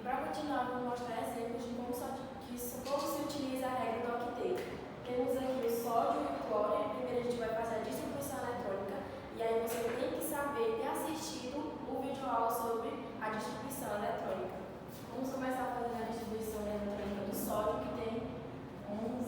Para continuar, vou mostrar exemplos de como se utiliza a regra do octeto. Temos aqui o sódio e o cloro, e primeiro a gente vai fazer a distribuição eletrônica, e aí você tem que saber ter assistido o vídeo aula sobre a distribuição eletrônica. Vamos começar fazendo a distribuição eletrônica do sódio, que tem 11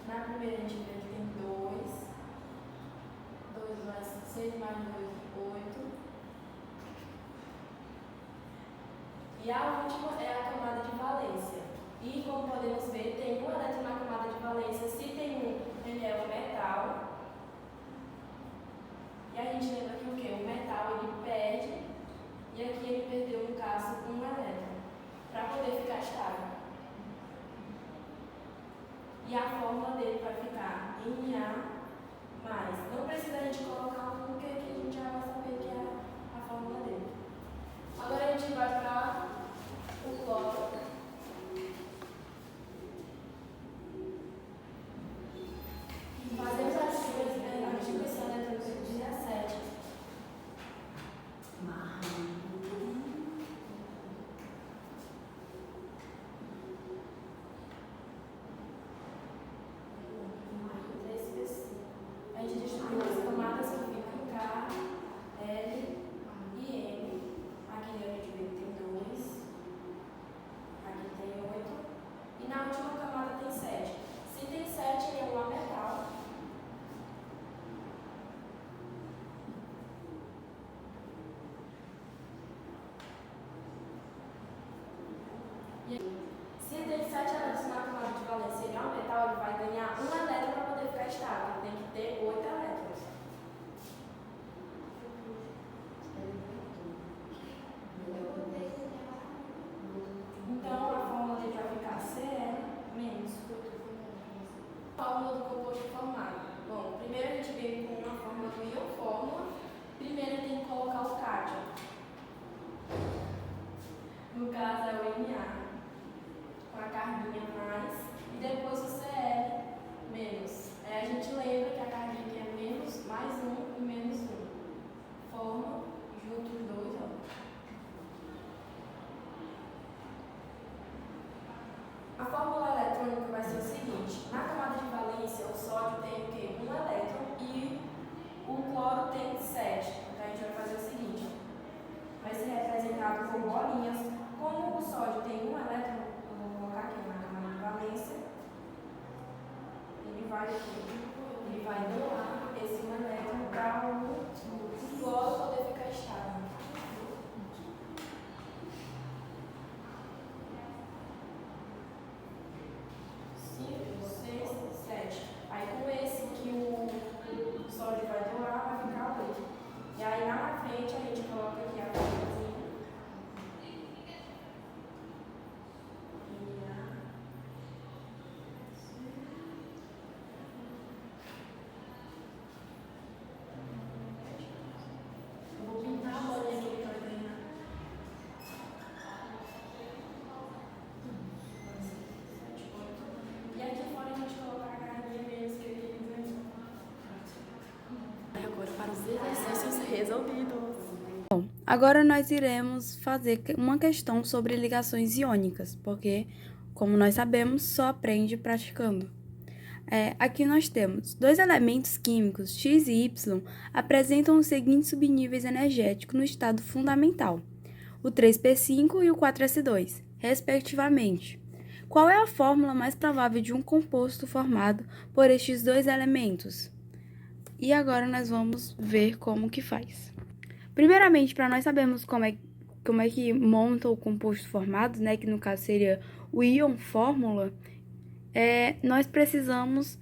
Na primeira a gente vê que tem 2 mais 6 mais 2, 8. E a última é a camada de valência. E como podemos ver, tem um elétron na camada de valência. Se tem um, ele é o metal. E a gente lembra que o quê? O metal ele perde, e aqui ele perdeu, no caso, um elétron, para poder ficar estável. E a fórmula dele vai ficar Na+. Não precisa a gente colocar um, porque aqui a gente já vai saber que é a fórmula dele. Agora a gente vai para o cloro. Fazemos a distribuição eletrônica de 17. A gente distribui as camadas que ficam K, L e M. Aqui a gente vê que tem 2, aqui tem 8, e na última camada tem 7. Se tem 7, ele é um ametal. Se tem 7 elétrons na camada de valência, ele é um metal, ele vai ganhar um elétron para poder ficar estável. Tem que ter 8 elétrons. Então, a fórmula dele vai ficar Cl menos. Fórmula do composto formado. Bom, primeiro a gente vem com uma fórmula do íon fórmula. Primeiro tem que colocar o cátion. No caso é o Na, com a carguinha mais, e depois o Cl menos. A gente lembra que a carguinha é menos, mais 1 e menos 1. Forma junto os dois, ó. A fórmula eletrônica vai ser o seguinte: na camada de valência, o sódio tem o quê? 1 elétron e o cloro tem 7. Então a gente vai fazer o seguinte: vai ser representado por bolinhas. Como o sódio tem 1 elétron, eu vou colocar aqui na camada de valência, ele vai doar esse 1 elétron para o cloro poder ficar estável. Aí com esse que o sódio vai doar, vai ficar 8. E aí lá na frente a gente coloca aqui a fórmulazinha. Eu vou pintar a bolinha aqui que vai ganhar. E aqui fora a gente coloca a carguinha menos que ele ganhou. Agora para os exercícios resolvidos. Bom, agora nós iremos fazer uma questão sobre ligações iônicas, porque, como nós sabemos, só aprende praticando. Aqui nós temos 2 elementos químicos, X e Y, apresentam os seguintes subníveis energéticos no estado fundamental, o 3p5 e o 4s2, respectivamente. Qual é a fórmula mais provável de um composto formado por estes 2 elementos? E agora nós vamos ver como que faz. Primeiramente, para nós sabermos como é que monta o composto formado, né, que no caso seria o íon fórmula, nós precisamos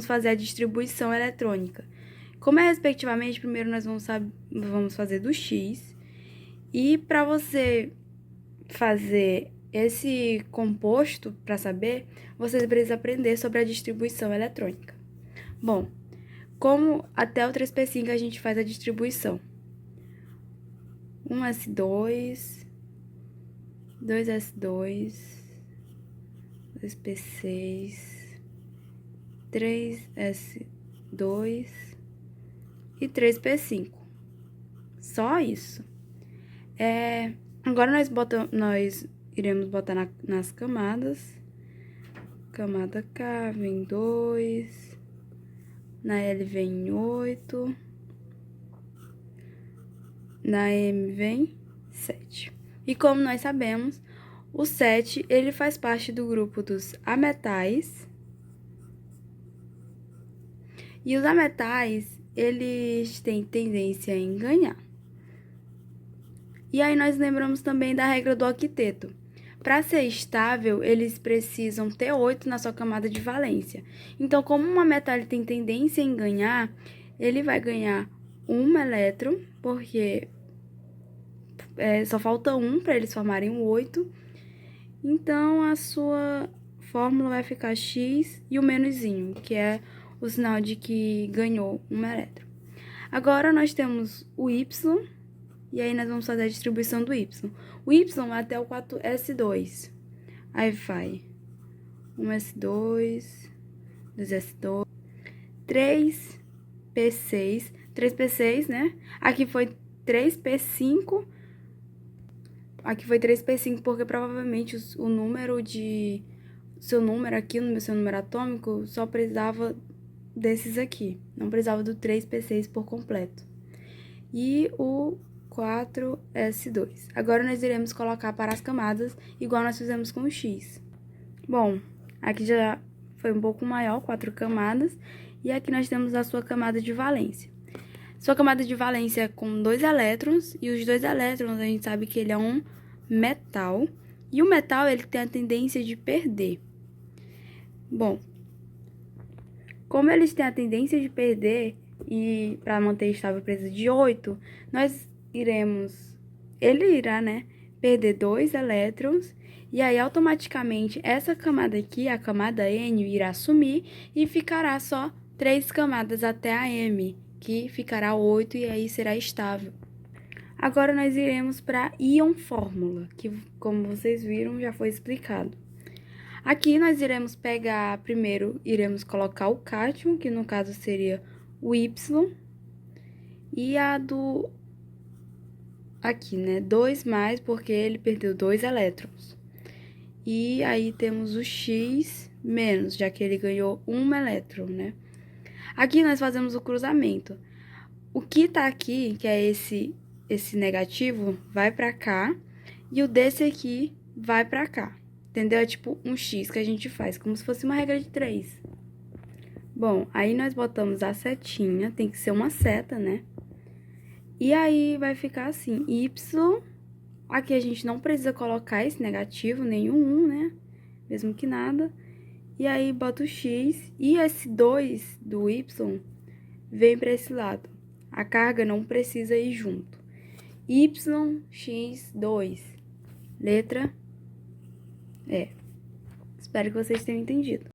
fazer a distribuição eletrônica. Como é respectivamente, primeiro nós vamos fazer do X, e para você fazer esse composto, para saber, você precisa aprender sobre a distribuição eletrônica. Bom, Como até o 3p5 a gente faz a distribuição. 1s2, 2s2, 2p6, 3s2 e 3p5. Só isso. Agora nós iremos botar nas camadas. Camada K vem 2, na L vem 8, na M vem 7. E como nós sabemos, o 7 ele faz parte do grupo dos ametais. E os ametais, eles têm tendência em ganhar. E aí nós lembramos também da regra do octeto. Para ser estável, eles precisam ter 8 na sua camada de valência. Então, como um metal tem tendência em ganhar, ele vai ganhar 1 elétron, porque só falta 1 para eles formarem um 8. Então, a sua fórmula vai ficar X e o menusinho, que é o sinal de que ganhou 1 elétron. Agora, nós temos o Y. E aí, nós vamos fazer a distribuição do Y. O Y é até o 4s2. Aí vai 1s2, 2s2, 3p6, 3p6, né? Aqui foi 3p5. Aqui foi 3p5 porque provavelmente o número de... Seu número aqui, seu número atômico, só precisava desses aqui. Não precisava do 3p6 por completo. E o 4s2. Agora, nós iremos colocar para as camadas, igual nós fizemos com o X. Bom, aqui já foi um pouco maior, 4 camadas, e aqui nós temos a sua camada de valência. Sua camada de valência é com 2 elétrons, e os 2 elétrons a gente sabe que ele é um metal, e o metal ele tem a tendência de perder. Bom, como eles têm a tendência de perder, e para manter estável precisa de 8, ele irá, né, perder 2 elétrons, e aí automaticamente essa camada aqui, a camada N, irá sumir e ficará só 3 camadas até a M, que ficará 8 e aí será estável. Agora nós iremos para a íon fórmula, que como vocês viram já foi explicado. Aqui nós iremos pegar, primeiro iremos colocar o cátion, que no caso seria o Y, e a do... aqui, né, 2 mais, porque ele perdeu 2 elétrons. E aí temos o X menos, já que ele ganhou 1 elétron, né? Aqui nós fazemos o cruzamento. O que tá aqui, que é esse negativo, vai pra cá, e o desse aqui vai pra cá. Entendeu? É tipo um X que a gente faz, como se fosse uma regra de 3. Bom, aí nós botamos a setinha, tem que ser uma seta, né? E aí vai ficar assim, Y, aqui a gente não precisa colocar esse negativo, nenhum 1, né? Mesmo que nada. E aí bota o X, e esse 2 do Y vem para esse lado. A carga não precisa ir junto. Y, X, 2. Letra E. Espero que vocês tenham entendido.